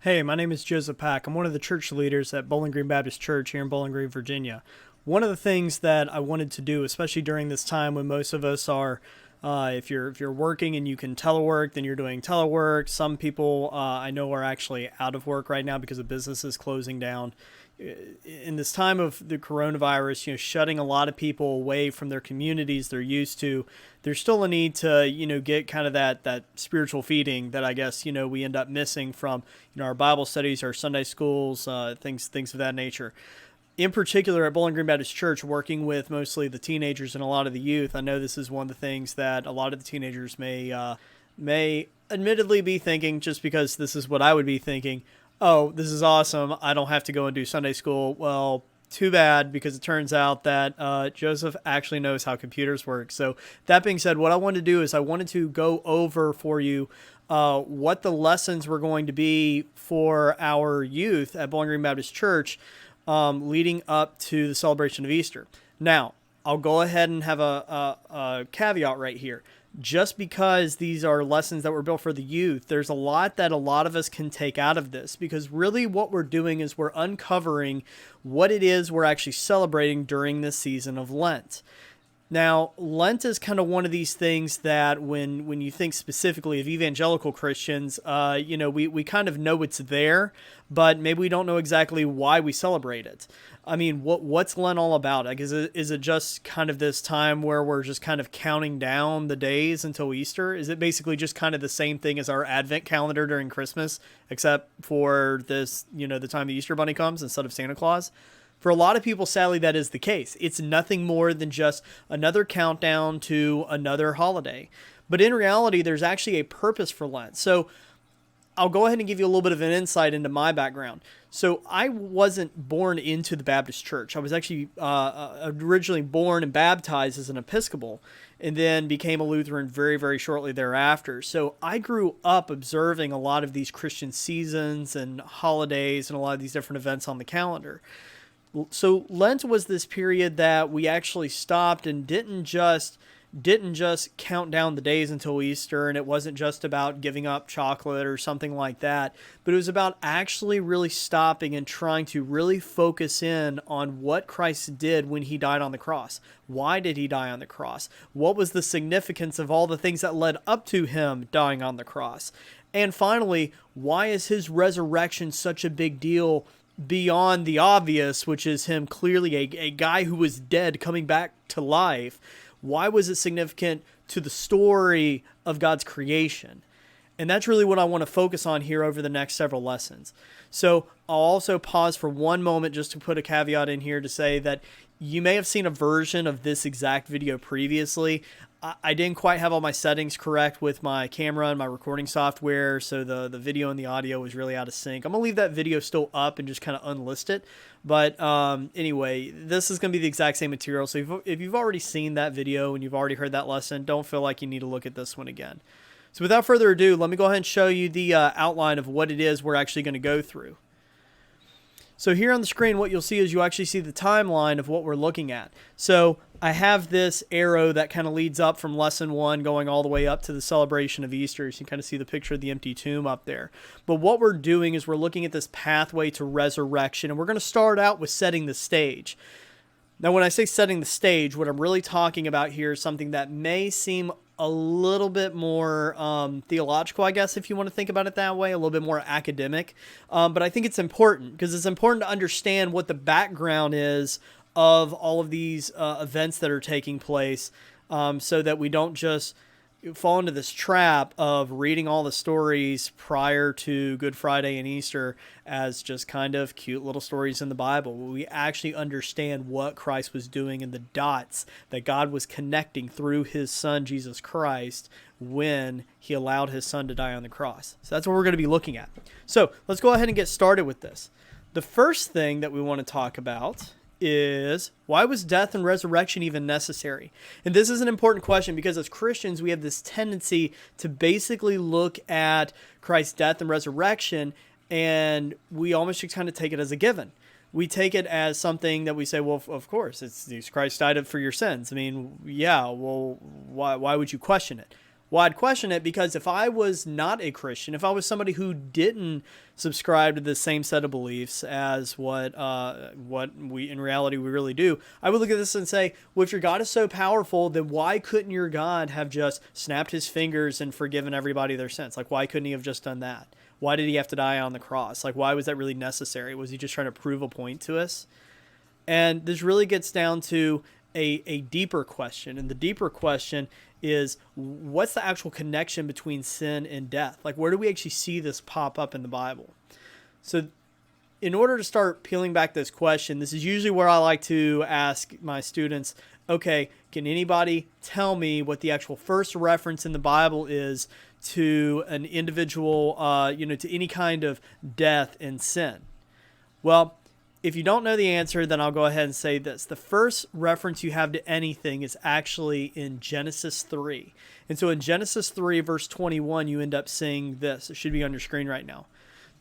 Hey, my name is Joseph Pack. I'm one of the church leaders at Bowling Green Baptist Church here in Bowling Green, Virginia. One of the things that I wanted to do, especially during this time when most of us are, if you're working and you can telework, then you're doing telework. Some people I know are actually out of work right now because the business is closing down. In this time of the coronavirus, shutting a lot of people away from their communities they're used to, there's still a need to, get kind of that spiritual feeding that I guess, we end up missing from, our Bible studies, our Sunday schools, things of that nature. In particular, at Bowling Green Baptist Church, working with mostly the teenagers and a lot of the youth, I know this is one of the things that a lot of the teenagers may admittedly be thinking, just because this is what I would be thinking. Oh, this is awesome. I don't have to go and do Sunday school. Well, too bad, because it turns out that Joseph actually knows how computers work. So that being said, what I wanted to do is I wanted to go over for you what the lessons were going to be for our youth at Bowling Green Baptist Church leading up to the celebration of Easter. Now, I'll go ahead and have a caveat right here. Just because these are lessons that were built for the youth, there's a lot that a lot of us can take out of this, because really what we're doing is we're uncovering what it is we're actually celebrating during this season of Lent. Now, Lent is kind of one of these things that when you think specifically of evangelical Christians, we kind of know it's there, but maybe we don't know exactly why we celebrate it. I mean, what's Lent all about? Like, is it just kind of this time where we're just kind of counting down the days until Easter? Is it basically just kind of the same thing as our Advent calendar during Christmas, except for this, the time the Easter Bunny comes instead of Santa Claus? For a lot of people, sadly, that is the case. It's nothing more than just another countdown to another holiday. But in reality, there's actually a purpose for Lent. So I'll go ahead and give you a little bit of an insight into my background. So I wasn't born into the Baptist church. I was actually originally born and baptized as an Episcopal, and then became a Lutheran very, very shortly thereafter. So I grew up observing a lot of these Christian seasons and holidays and a lot of these different events on the calendar. So Lent was this period that we actually stopped and didn't just count down the days until Easter, and it wasn't just about giving up chocolate or something like that, but it was about actually really stopping and trying to really focus in on what Christ did when he died on the cross. Why did he die on the cross? What was the significance of all the things that led up to him dying on the cross? And finally, why is his resurrection such a big deal beyond the obvious, which is him clearly a guy who was dead coming back to life? Why was it significant to the story of God's creation? And that's really what I want to focus on here over the next several lessons. So I'll also pause for one moment just to put a caveat in here to say that you may have seen a version of this exact video previously. I didn't quite have all my settings correct with my camera and my recording software, so the video and the audio was really out of sync. I'm going to leave that video still up and just kind of unlist it. But anyway, this is going to be the exact same material. So if you've already seen that video and you've already heard that lesson, don't feel like you need to look at this one again. So without further ado, let me go ahead and show you the outline of what it is we're actually going to go through. So here on the screen, what you'll see is you actually see the timeline of what we're looking at. So I have this arrow that kind of leads up from lesson 1 going all the way up to the celebration of Easter. So you can kind of see the picture of the empty tomb up there. But what we're doing is we're looking at this pathway to resurrection, and we're going to start out with setting the stage. Now, when I say setting the stage, what I'm really talking about here is something that may seem a little bit more theological, I guess, if you want to think about it that way, a little bit more academic. But I think it's important, because it's important to understand what the background is of all of these events that are taking place, so that we don't just fall into this trap of reading all the stories prior to Good Friday and Easter as just kind of cute little stories in the Bible. We actually understand what Christ was doing and the dots that God was connecting through his son, Jesus Christ, when he allowed his son to die on the cross. So that's what we're going to be looking at. So let's go ahead and get started with this. The first thing that we want to talk about is, why was death and resurrection even necessary? And this is an important question, because as Christians, we have this tendency to basically look at Christ's death and resurrection, and we almost just kind of take it as a given. We take it as something that we say, well, of course, it's Christ died for your sins. I mean, yeah, well, why would you question it? Well, I'd question it because if I was not a Christian, if I was somebody who didn't subscribe to the same set of beliefs as what we in reality we really do, I would look at this and say, well, if your God is so powerful, then why couldn't your God have just snapped his fingers and forgiven everybody their sins? Like, why couldn't he have just done that? Why did he have to die on the cross? Like, why was that really necessary? Was he just trying to prove a point to us? And this really gets down to a deeper question. And the deeper question is, what's the actual connection between sin and death? Like, where do we actually see this pop up in the Bible? So in order to start peeling back this question, this is usually where I like to ask my students, okay, can anybody tell me what the actual first reference in the Bible is to an individual, to any kind of death and sin? Well, if you don't know the answer, then I'll go ahead and say this. The first reference you have to anything is actually in Genesis 3. And so in Genesis 3, verse 21, you end up seeing this. It should be on your screen right now.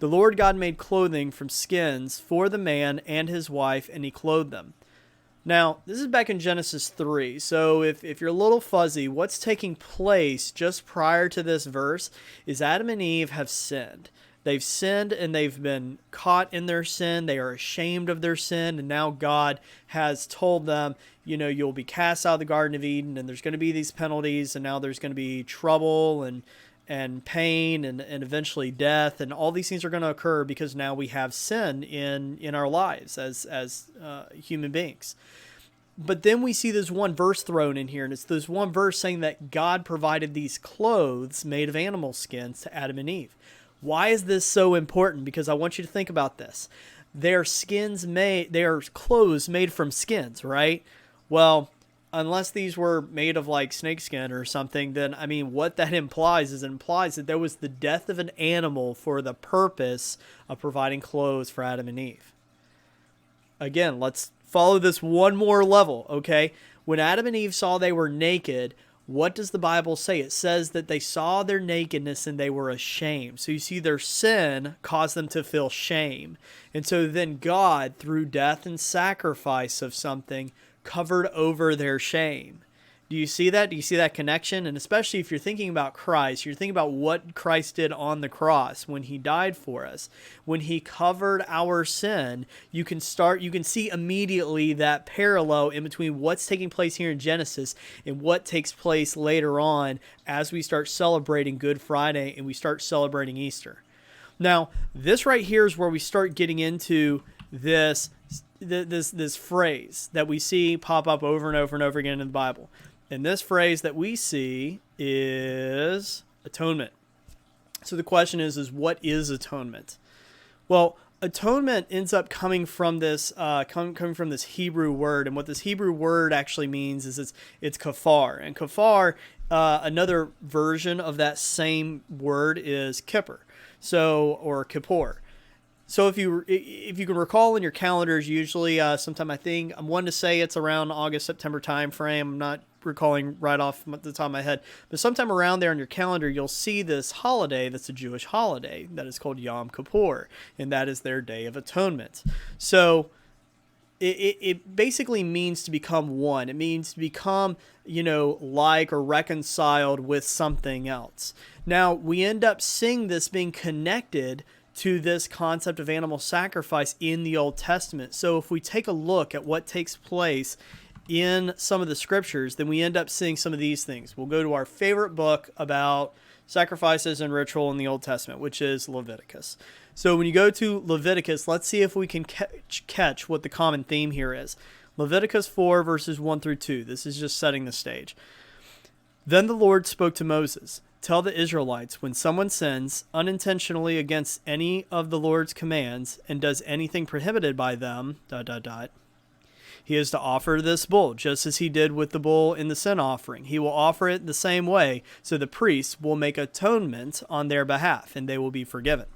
The Lord God made clothing from skins for the man and his wife, and he clothed them. Now, this is back in Genesis 3. So if you're a little fuzzy, what's taking place just prior to this verse is Adam and Eve have sinned. They've sinned and they've been caught in their sin. They are ashamed of their sin. And now God has told them, you'll be cast out of the Garden of Eden and there's going to be these penalties. And now there's going to be trouble and pain and eventually death. And all these things are going to occur because now we have sin in our lives as human beings. But then we see this one verse thrown in here. And it's this one verse saying that God provided these clothes made of animal skins to Adam and Eve. Why is this so important? Because I want you to think about this. They are clothes made from skins, right? Well, unless these were made of like snakeskin or something, then what that implies that there was the death of an animal for the purpose of providing clothes for Adam and Eve. Again, let's follow this one more level, okay? When Adam and Eve saw they were naked, what does the Bible say? It says that they saw their nakedness and they were ashamed. So you see, their sin caused them to feel shame. And so then God, through death and sacrifice of something, covered over their shame. Do you see that? Do you see that connection? And especially if you're thinking about Christ, you're thinking about what Christ did on the cross when he died for us. When he covered our sin, you can see immediately that parallel in between what's taking place here in Genesis and what takes place later on as we start celebrating Good Friday and we start celebrating Easter. Now, this right here is where we start getting into this phrase that we see pop up over and over and over again in the Bible. And this phrase that we see is atonement. So the question is what is atonement? Well, atonement ends up coming from this coming from this Hebrew word, and what this Hebrew word actually means is it's kafar, and kafar, another version of that same word is kippur, or kippur. So if you can recall in your calendars, usually sometime I'm one to say it's around August, September time frame. I'm not recalling right off the top of my head, but sometime around there on your calendar, you'll see this holiday that's a Jewish holiday that is called Yom Kippur, and that is their Day of Atonement. So it basically means to become one. It means to become, like or reconciled with something else. Now, we end up seeing this being connected to this concept of animal sacrifice in the Old Testament. So if we take a look at what takes place in some of the scriptures, then we end up seeing some of these things. We'll go to our favorite book about sacrifices and ritual in the Old Testament, which is Leviticus. So when you go to Leviticus, let's see if we can catch what the common theme here is. Leviticus 4, verses 1 through 2. This is just setting the stage. Then the Lord spoke to Moses, "Tell the Israelites, when someone sins unintentionally against any of the Lord's commands and does anything prohibited by them, ... he is to offer this bull, just as he did with the bull in the sin offering. He will offer it the same way, so the priests will make atonement on their behalf, and they will be forgiven."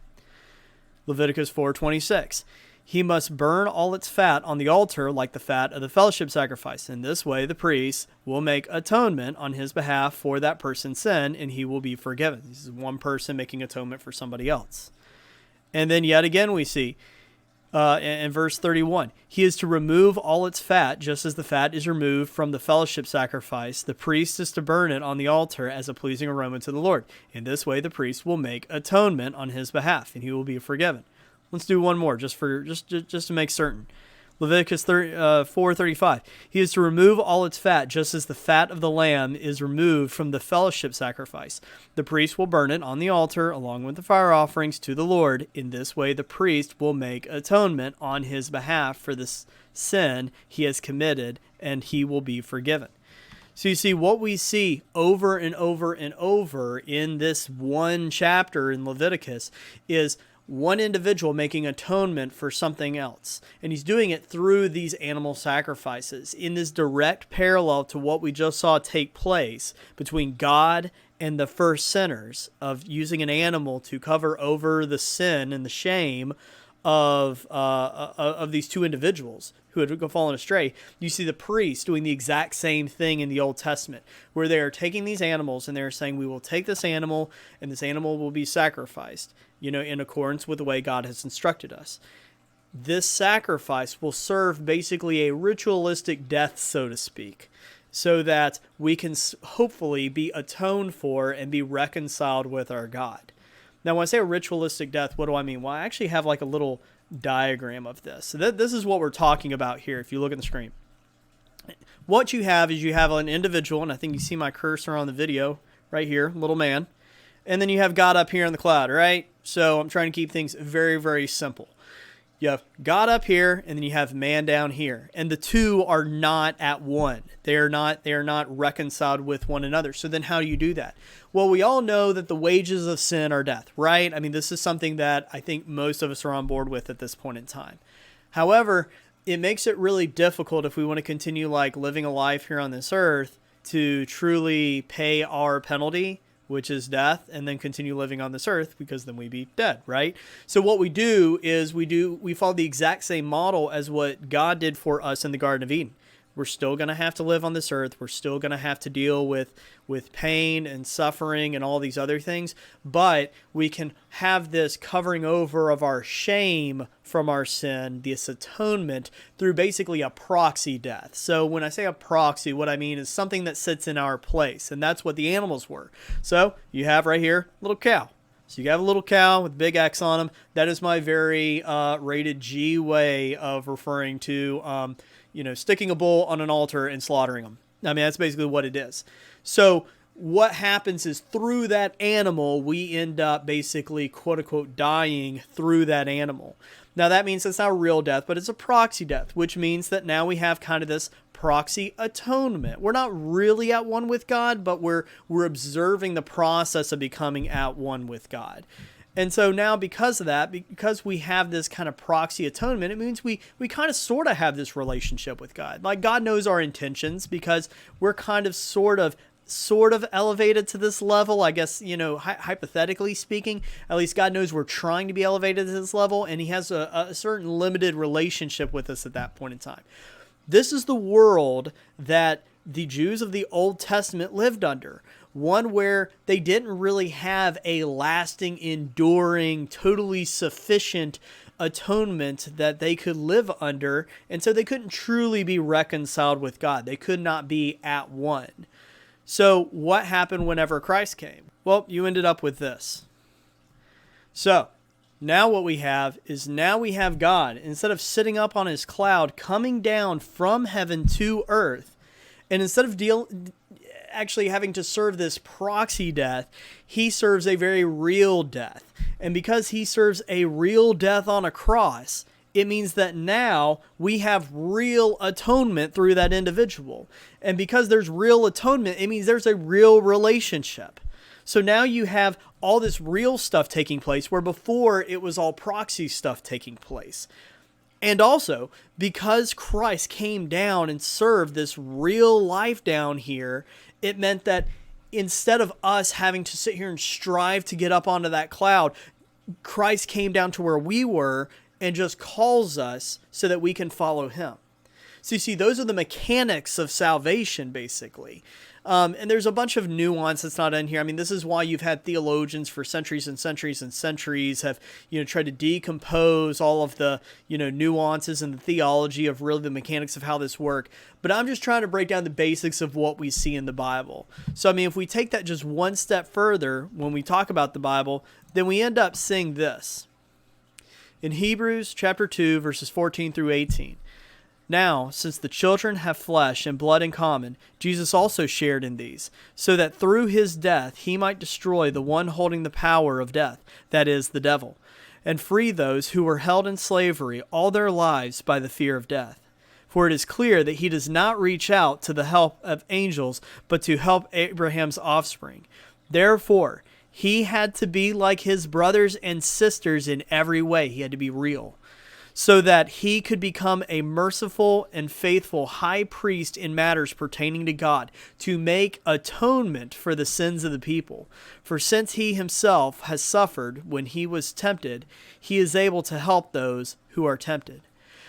Leviticus 4:26. He must burn all its fat on the altar like the fat of the fellowship sacrifice. In this way, the priest will make atonement on his behalf for that person's sin, and he will be forgiven. This is one person making atonement for somebody else. And then yet again we see, In verse 31, he is to remove all its fat, just as the fat is removed from the fellowship sacrifice. The priest is to burn it on the altar as a pleasing aroma to the Lord. In this way, the priest will make atonement on his behalf, and he will be forgiven. Let's do one more, just to make certain. Leviticus 4:35. He is to remove all its fat, just as the fat of the lamb is removed from the fellowship sacrifice. The priest will burn it on the altar along with the fire offerings to the Lord. In this way, the priest will make atonement on his behalf for the sin he has committed, and he will be forgiven. So you see, what we see over and over and over in this one chapter in Leviticus is one individual making atonement for something else. And he's doing it through these animal sacrifices in this direct parallel to what we just saw take place between God and the first sinners of using an animal to cover over the sin and the shame of these two individuals who had fallen astray. You see the priests doing the exact same thing in the Old Testament, where they are taking these animals and they're saying, we will take this animal and this animal will be sacrificed, in accordance with the way God has instructed us. This sacrifice will serve basically a ritualistic death, so to speak, so that we can hopefully be atoned for and be reconciled with our God. Now, when I say a ritualistic death, what do I mean? Well, I actually have like a little diagram of this. So this is what we're talking about here if you look at the screen. What you have is you have an individual, and I think you see my cursor on the video right here, little man. And then you have God up here in the cloud, right? So I'm trying to keep things very, very simple. You have God up here, and then you have man down here. And the two are not at one. They are not reconciled with one another. So then how do you do that? Well, we all know that the wages of sin are death, right? I mean, this is something that I think most of us are on board with at this point in time. However, it makes it really difficult if we want to continue like living a life here on this earth to truly pay our penalty, which is death, and then continue living on this earth, because then we'd be dead, right? So what we do is we follow the exact same model as what God did for us in the Garden of Eden. We're still going to have to live on this earth. We're still going to have to deal with pain and suffering and all these other things, but we can have this covering over of our shame from our sin, this atonement, through basically a proxy death. So when I say a proxy, what I mean is something that sits in our place, and that's what the animals were. So you have right here a little cow. So you have a little cow with big X on them. That is my very rated G way of referring to sticking a bull on an altar and slaughtering them. I mean, that's basically what it is. So what happens is through that animal, we end up basically, quote unquote, dying through that animal. Now that means it's not a real death, but it's a proxy death, which means that now we have kind of this proxy atonement. We're not really at one with God, but we're observing the process of becoming at one with God. And so now because of that, because we have this kind of proxy atonement, it means we kind of sort of have this relationship with God. Like God knows our intentions because we're kind of sort of elevated to this level, I guess, hypothetically speaking. At least God knows we're trying to be elevated to this level, and he has a certain limited relationship with us at that point in time. This is the world that the Jews of the Old Testament lived under. One where they didn't really have a lasting, enduring, totally sufficient atonement that they could live under, and so they couldn't truly be reconciled with God. They could not be at one. So what happened whenever Christ came? Well, you ended up with this. So now what we have is God, instead of sitting up on his cloud, coming down from heaven to earth, and instead of actually having to serve this proxy death, he serves a very real death. And because he serves a real death on a cross, it means that now we have real atonement through that individual. And because there's real atonement, it means there's a real relationship. So now you have all this real stuff taking place, where before it was all proxy stuff taking place. And also, because Christ came down and served this real life down here, it meant that instead of us having to sit here and strive to get up onto that cloud, Christ came down to where we were and just calls us so that we can follow him. So you see, those are the mechanics of salvation, basically. And there's a bunch of nuance that's not in here. I mean, this is why you've had theologians for centuries and centuries and centuries have, tried to decompose all of the, nuances and the theology of really the mechanics of how this work. But I'm just trying to break down the basics of what we see in the Bible. So, I mean, if we take that just one step further when we talk about the Bible, then we end up seeing this. In Hebrews chapter 2, verses 14 through 18. Now, since the children have flesh and blood in common, Jesus also shared in these, so that through his death he might destroy the one holding the power of death, that is, the devil, and free those who were held in slavery all their lives by the fear of death. For it is clear that he does not reach out to the help of angels, but to help Abraham's offspring. Therefore, he had to be like his brothers and sisters in every way. He had to be real, so that he could become a merciful and faithful high priest in matters pertaining to God, to make atonement for the sins of the people. For since he himself has suffered when he was tempted, he is able to help those who are tempted.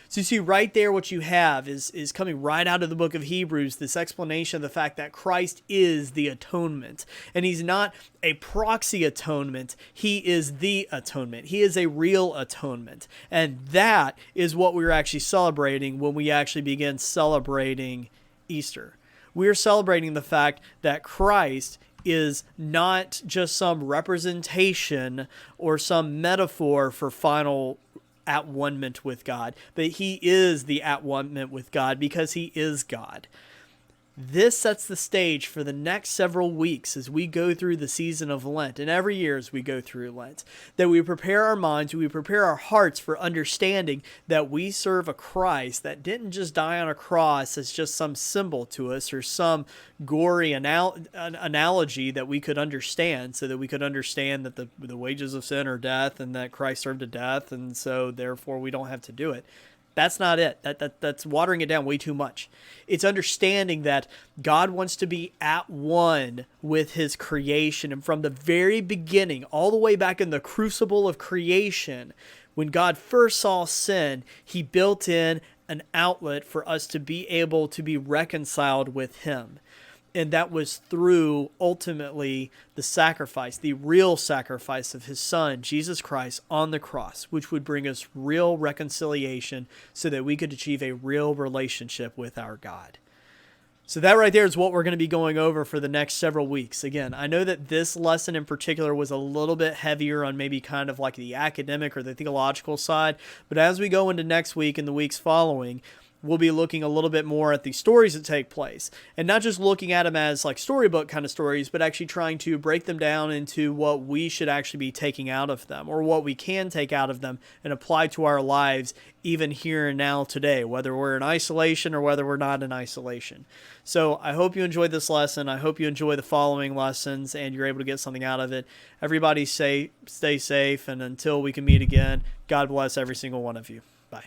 So you see right there what you have is coming right out of the book of Hebrews, this explanation of the fact that Christ is the atonement. And he's not a proxy atonement. He is the atonement. He is a real atonement. And that is what we're actually celebrating when we actually begin celebrating Easter. We are celebrating the fact that Christ is not just some representation or some metaphor for final at one-ment with God, but he is the at one-ment with God because he is God. This sets the stage for the next several weeks as we go through the season of Lent, and every year as we go through Lent, that we prepare our minds, we prepare our hearts for understanding that we serve a Christ that didn't just die on a cross as just some symbol to us or some gory analogy that we could understand, so that we could understand that the wages of sin are death and that Christ served to death, and so therefore we don't have to do it. That's not it. That's watering it down way too much. It's understanding that God wants to be at one with his creation. And from the very beginning, all the way back in the crucible of creation, when God first saw sin, he built in an outlet for us to be able to be reconciled with him. And that was through, ultimately, the sacrifice, the real sacrifice of his son, Jesus Christ, on the cross, which would bring us real reconciliation so that we could achieve a real relationship with our God. So that right there is what we're going to be going over for the next several weeks. Again, I know that this lesson in particular was a little bit heavier on maybe kind of like the academic or the theological side, but as we go into next week and the weeks following, we'll be looking a little bit more at the stories that take place, and not just looking at them as like storybook kind of stories, but actually trying to break them down into what we should actually be taking out of them, or what we can take out of them and apply to our lives even here and now today, whether we're in isolation or whether we're not in isolation. So I hope you enjoyed this lesson. I hope you enjoy the following lessons and you're able to get something out of it. Everybody stay safe, and until we can meet again, God bless every single one of you. Bye.